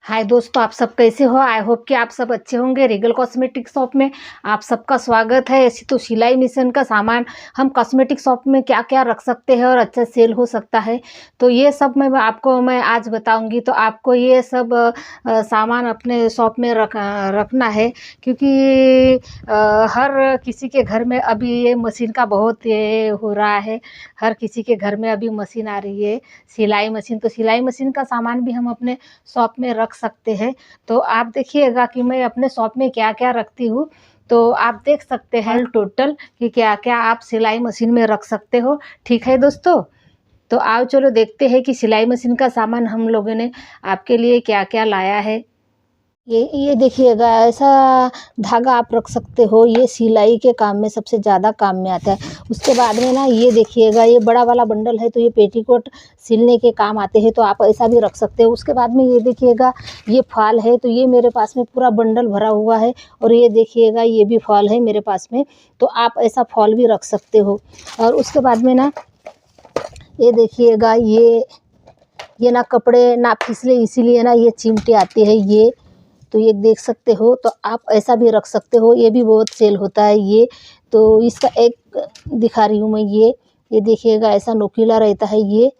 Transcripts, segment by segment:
हाय दोस्तों, आप सब कैसे हो। आई होप कि आप सब अच्छे होंगे। रिगल कॉस्मेटिक शॉप में आप सबका स्वागत है। ऐसी तो सिलाई मशीन का सामान हम कॉस्मेटिक शॉप में क्या क्या रख सकते हैं और अच्छा सेल हो सकता है, तो ये सब मैं आज बताऊंगी। तो आपको ये सब सामान अपने शॉप में रखना है, क्योंकि हर किसी के घर में अभी ये मशीन का बहुत ये हो रहा है। हर किसी के घर में अभी मशीन आ रही है, सिलाई मशीन। तो सिलाई मशीन का सामान भी हम अपने शॉप में रख सकते हैं। तो आप देखिएगा कि मैं अपने शॉप में क्या क्या रखती हूँ, तो आप देख सकते हैं टोटल कि क्या क्या आप सिलाई मशीन में रख सकते हो। ठीक है दोस्तों, तो आओ चलो देखते हैं कि सिलाई मशीन का सामान हम लोगों ने आपके लिए क्या क्या लाया है। ये देखिएगा, ऐसा धागा आप रख सकते हो, ये सिलाई के काम में सबसे ज़्यादा काम में आता है। उसके बाद में ना ये देखिएगा, ये बड़ा वाला बंडल है, तो ये पेटीकोट सिलने के काम आते हैं, तो आप ऐसा भी रख सकते हो। उसके बाद में ये देखिएगा, ये फॉल है, तो ये मेरे पास में पूरा बंडल भरा हुआ है। और ये देखिएगा, ये भी फॉल है मेरे पास में, तो आप ऐसा फॉल भी रख सकते हो। और उसके बाद में ना ये देखिएगा, ये ना कपड़े ना फिसले, इसीलिए ना ये चिमटे आते हैं ये, तो ये देख सकते हो। तो आप ऐसा भी रख सकते हो, ये भी बहुत सेल होता है ये। तो इसका एक दिखा रही हूँ मैं, ये देखिएगा, ऐसा नोकीला रहता है ये,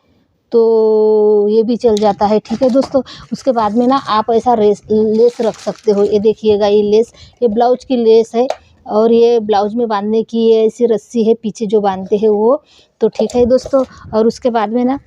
तो ये भी चल जाता है। ठीक है दोस्तों, उसके बाद में ना आप ऐसा लेस रख सकते हो। ये देखिएगा, ये लेस, ये ब्लाउज की लेस है, और ये ब्लाउज में बांधने की ये ऐसी रस्सी है पीछे जो बांधते हैं वो। तो ठीक है दोस्तों, और उसके बाद में ना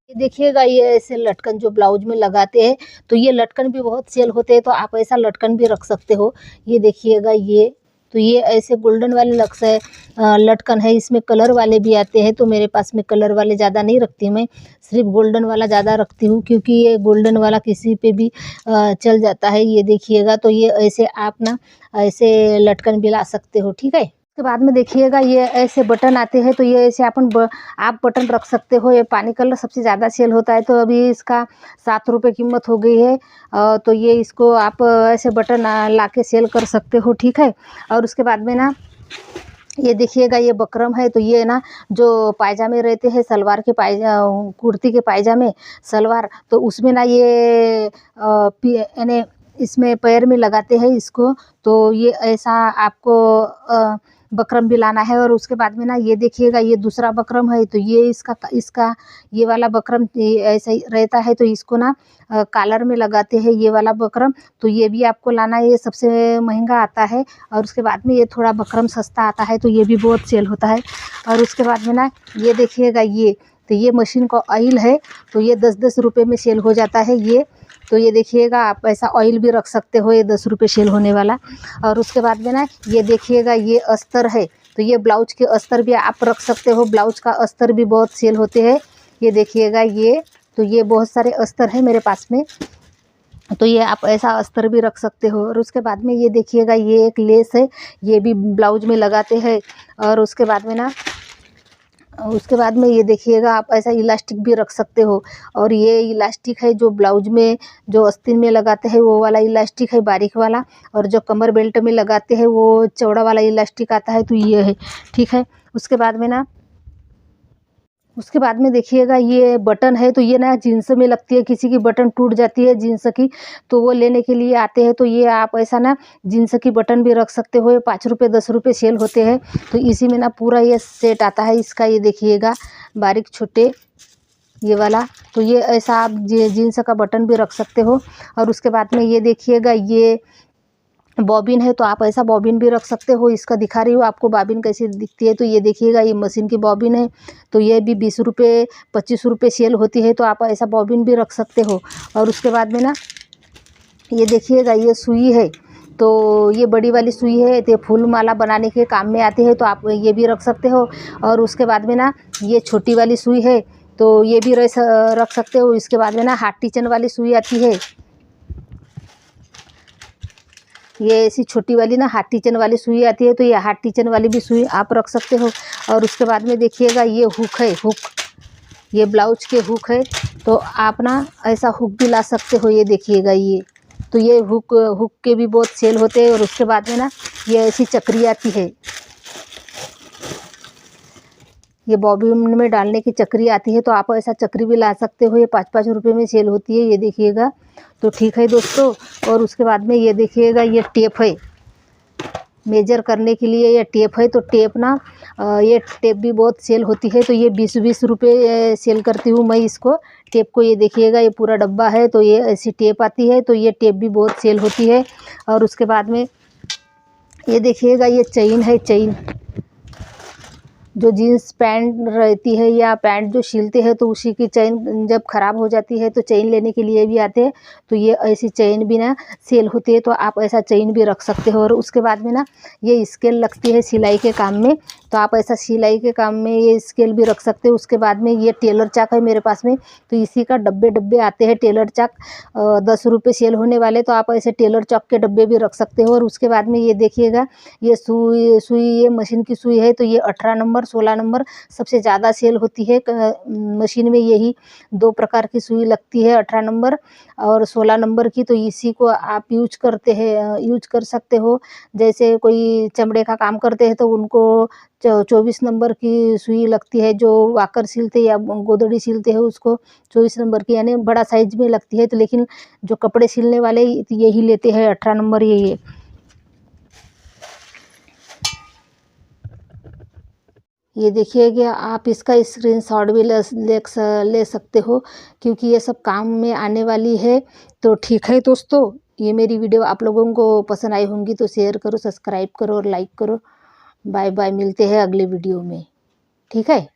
ये देखिएगा, ये ऐसे लटकन जो ब्लाउज में लगाते हैं, तो ये लटकन भी बहुत सेल होते हैं, तो आप ऐसा लटकन भी रख सकते हो। ये देखिएगा, ये तो ये ऐसे गोल्डन वाले लक्स है, लटकन है। इसमें कलर वाले भी आते हैं, तो मेरे पास में कलर वाले ज़्यादा नहीं रखती मैं, सिर्फ गोल्डन वाला ज़्यादा रखती हूँ, क्योंकि ये गोल्डन वाला किसी पे भी चल जाता है। ये देखिएगा, तो ये ऐसे आप ना ऐसे लटकन भी ला सकते हो। ठीक है, उसके बाद में देखिएगा, ये ऐसे बटन आते हैं, तो ये ऐसे आप बटन रख सकते हो। ये पानी कलर सबसे ज़्यादा सेल होता है, तो अभी इसका 7 रुपये कीमत हो गई है। तो ये इसको आप ऐसे बटन ला के सेल कर सकते हो। ठीक है, और उसके बाद में ना ये देखिएगा, ये बकरम है, तो ये ना जो पायजामे रहते हैं, सलवार के कुर्ती के पायजामे सलवार, तो उसमें ना ये यानी इसमें पैर में लगाते हैं इसको। तो ये ऐसा आपको बकरम भी लाना है। और उसके बाद में ना ये देखिएगा, ये दूसरा बकरम है, तो ये इसका ये वाला बकरम ऐसा ही रहता है, तो इसको ना कॉलर में लगाते हैं ये वाला बकरम, तो ये भी आपको लाना है। ये सबसे महंगा आता है। और उसके बाद में ये थोड़ा बकरम सस्ता आता है, तो ये भी बहुत सेल होता है। और उसके बाद में ना ये देखिएगा, तो ये मशीन का ऑयल है, तो ये 10-10 रुपये में सेल हो जाता है ये। तो ये देखिएगा, आप ऐसा ऑयल भी रख सकते हो, ये 10 रुपये सेल होने वाला। और उसके बाद में ना ये देखिएगा, ये अस्तर है, तो ये ब्लाउज के अस्तर भी आप रख सकते हो। ब्लाउज का अस्तर भी बहुत सेल होते हैं। ये देखिएगा, तो ये बहुत सारे अस्तर है मेरे पास में, तो ये आप ऐसा अस्तर भी रख सकते हो। और उसके बाद में ये देखिएगा, ये एक लेस है, ये भी ब्लाउज में लगाते हैं। और उसके बाद में ये देखिएगा, आप ऐसा इलास्टिक भी रख सकते हो। और ये इलास्टिक है जो ब्लाउज में, जो आस्तीन में लगाते हैं वो वाला इलास्टिक है, बारीक वाला। और जो कमर बेल्ट में लगाते हैं वो चौड़ा वाला इलास्टिक आता है, तो ये है। ठीक है, उसके बाद में देखिएगा, ये बटन है, तो ये ना जीन्स में लगती है, किसी की बटन टूट जाती है जीन्स की, तो वो लेने के लिए आते हैं। तो ये आप ऐसा ना जीन्स की बटन भी रख सकते हो। ये 5 रुपये 10 रुपये सेल होते हैं, तो इसी में ना पूरा ये सेट आता है इसका। ये देखिएगा, बारीक छोटे ये वाला, तो ये ऐसा आप जीन्स का बटन भी रख सकते हो। और उसके बाद में ये देखिएगा, ये बॉबिन है, तो आप ऐसा बॉबिन भी रख सकते हो। इसका दिखा रही हूँ आपको बॉबिन कैसी दिखती है। तो ये देखिएगा, ये मशीन की बॉबिन है, तो ये भी 20 रुपये 25 रुपये सेल होती है, तो आप ऐसा बॉबिन भी रख सकते हो। और उसके बाद में ना ये देखिएगा, ये सुई है, तो ये बड़ी वाली सुई है, तो फूल माला बनाने के काम में आती है, तो आप ये भी रख सकते हो। और उसके बाद में ना ये छोटी वाली सुई है, तो ये भी रख सकते हो। इसके बाद में ना हाथ टिचन वाली सुई आती है, ये ऐसी छोटी वाली ना हाथ टिचन वाली सुई आती है, तो ये हाथ टिचन वाली भी सुई आप रख सकते हो। और उसके बाद में देखिएगा, ये हुक है, ये ब्लाउज के हुक है, तो आप ना ऐसा हुक भी ला सकते हो। ये देखिएगा, तो ये हुक के भी बहुत सेल होते हैं। और उसके बाद में ना ये ऐसी चक्री आती है, ये बॉबिन में डालने की चक्री आती है, तो आप ऐसा चक्री भी ला सकते हो। ये 5-5 रुपये में सेल होती है, ये देखिएगा। तो ठीक है दोस्तों। और उसके बाद में ये देखिएगा, ये टेप है मेजर करने के लिए, ये टेप है। तो टेप ना ये टेप भी बहुत सेल होती है। तो ये 20-20 रुपये सेल करती हूँ मैं इसको, टेप को। ये देखिएगा, ये पूरा डब्बा है। तो ये ऐसी टेप आती है, तो ये टेप भी बहुत सेल होती है। और उसके बाद में ये देखिएगा, ये चेन है, चेन जो जीन्स पैंट रहती है या पैंट जो सिलते हैं, तो उसी की चेन जब ख़राब हो जाती है तो चेन लेने के लिए भी आते हैं। तो ये ऐसी चेन भी ना सेल होती है, तो आप ऐसा चेन भी रख सकते हो। और उसके बाद में ना ये स्केल लगती है सिलाई के काम में, तो आप ऐसा सिलाई के काम में ये स्केल भी रख सकते हो। उसके बाद में ये टेलर चाक है मेरे पास में, तो इसी का डब्बे आते हैं टेलर चाक, 10 रुपये सेल होने वाले। तो आप ऐसे टेलर चाक के डब्बे भी रख सकते हो। और उसके बाद में ये देखिएगा, ये सुई ये मशीन की सुई है। तो ये 18 नंबर 16 नंबर सबसे ज़्यादा सेल होती है मशीन में। यही 2 प्रकार की सुई लगती है, 18 नंबर और 16 नंबर की। तो इसी को आप यूज कर सकते हो। जैसे कोई चमड़े का काम करते हैं तो उनको 24 नंबर की सुई लगती है। जो वाकर सिलते या गोदड़ी सिलते हैं उसको 24 नंबर की, यानी बड़ा साइज में लगती है। तो लेकिन जो कपड़े सिलने वाले यही लेते हैं 18 नंबर। ये देखिए कि आप इसका स्क्रीनशॉट भी ले सकते हो, क्योंकि ये सब काम में आने वाली है। तो ठीक है दोस्तों, ये मेरी वीडियो आप लोगों को पसंद आई होंगी तो शेयर करो, सब्सक्राइब करो और लाइक करो। बाय बाय, मिलते हैं अगले वीडियो में। ठीक है।